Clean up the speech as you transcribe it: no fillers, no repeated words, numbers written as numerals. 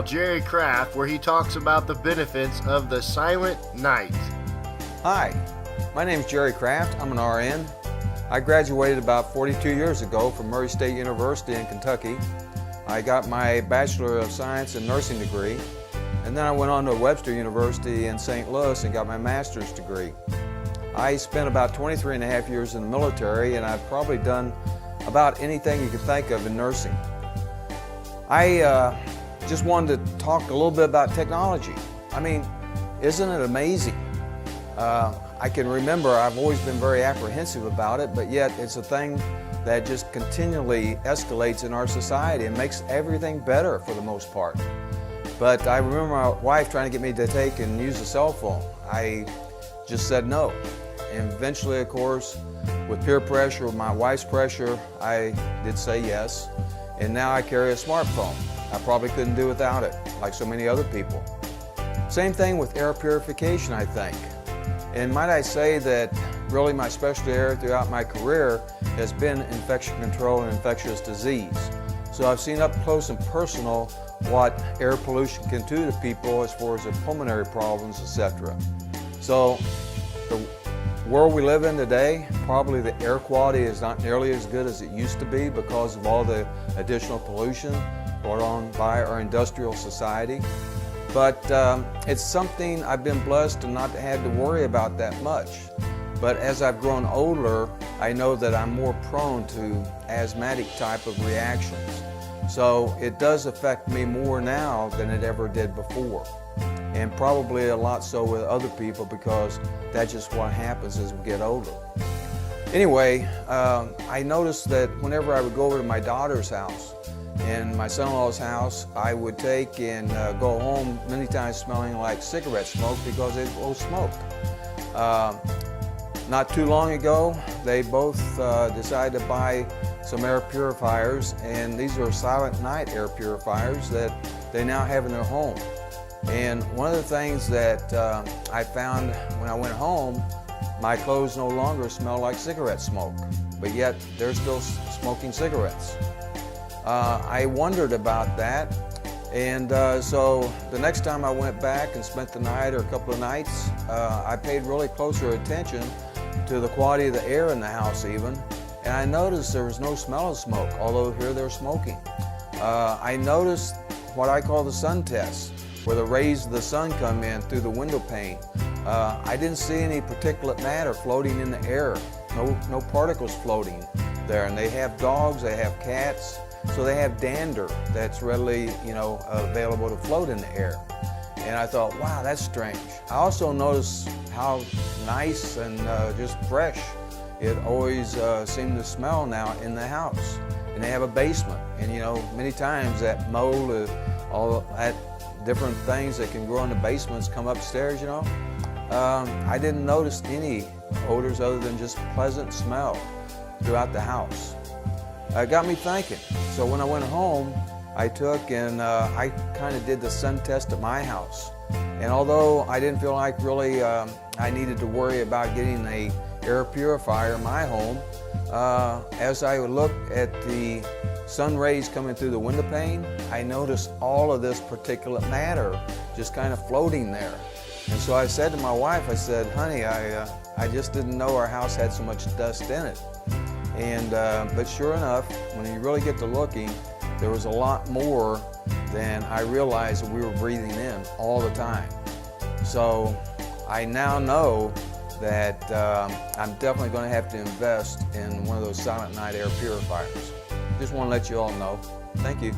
Jerry Kraft, where he talks about the benefits of the silent night. Hi, my name is Jerry Kraft. I'm an RN. I graduated about 42 years ago from Murray State University in Kentucky. I got my Bachelor of Science in Nursing degree, and then I went on to Webster University in St. Louis and got my master's degree. I spent about 23 and a half years in the military, and I've probably done about anything you could think of in nursing. I just wanted to talk a little bit about technology. I mean, isn't it amazing? I can remember I've always been very apprehensive about it, but yet it's a thing that just continually escalates in our society and makes everything better for the most part. But I remember my wife trying to get me to take and use a cell phone. I just said no. And eventually, of course, with peer pressure, with my wife's pressure, I did say yes. And now I carry a smartphone. I probably couldn't do without it, like so many other people. Same thing with air purification, I think. And might I say that really my specialty area throughout my career has been infection control and infectious disease. So I've seen up close and personal what air pollution can do to people as far as their pulmonary problems, etc. So the world we live in today, probably the air quality is not nearly as good as it used to be because of all the additional pollution brought on by our industrial society. But it's something I've been blessed to not have to worry about that much. But as I've grown older, I know that I'm more prone to asthmatic type of reactions. So it does affect me more now than it ever did before. And probably a lot so with other people because that's just what happens as we get older. Anyway, I noticed that whenever I would go over to my daughter's house and my son-in-law's house, I would take and go home many times smelling like cigarette smoke because they both smoked. Not too long ago, they both decided to buy some air purifiers, and these are silent night air purifiers that they now have in their home. And one of the things that I found when I went home, my clothes no longer smell like cigarette smoke, but yet they're still smoking cigarettes. I wondered about that, and so the next time I went back and spent the night or a couple of nights, I paid really closer attention to the quality of the air in the house even, and I noticed there was no smell of smoke, although here they're smoking. I noticed what I call the sun test, where the rays of the sun come in through the window pane. I didn't see any particulate matter floating in the air, no particles floating there, and they have dogs, they have cats, so they have dander that's readily, available to float in the air. And I thought, wow, that's strange. I also noticed how nice and just fresh it always seemed to smell now in the house. And they have a basement, and many times that mold, all that different things that can grow in the basements come upstairs, I didn't notice any odors other than just pleasant smell throughout the house. It got me thinking. So when I went home, I took and I kind of did the sun test at my house. And although I didn't feel like really I needed to worry about getting an air purifier in my home, as I would look at the sun rays coming through the window pane, I noticed all of this particulate matter just kind of floating there. And so I said to my wife, I said, honey, I just didn't know our house had so much dust in it. And but sure enough, when you really get to looking, there was a lot more than I realized that we were breathing in all the time. So I now know that I'm definitely going to have to invest in one of those silent night air purifiers. Just want to let you all know. Thank you.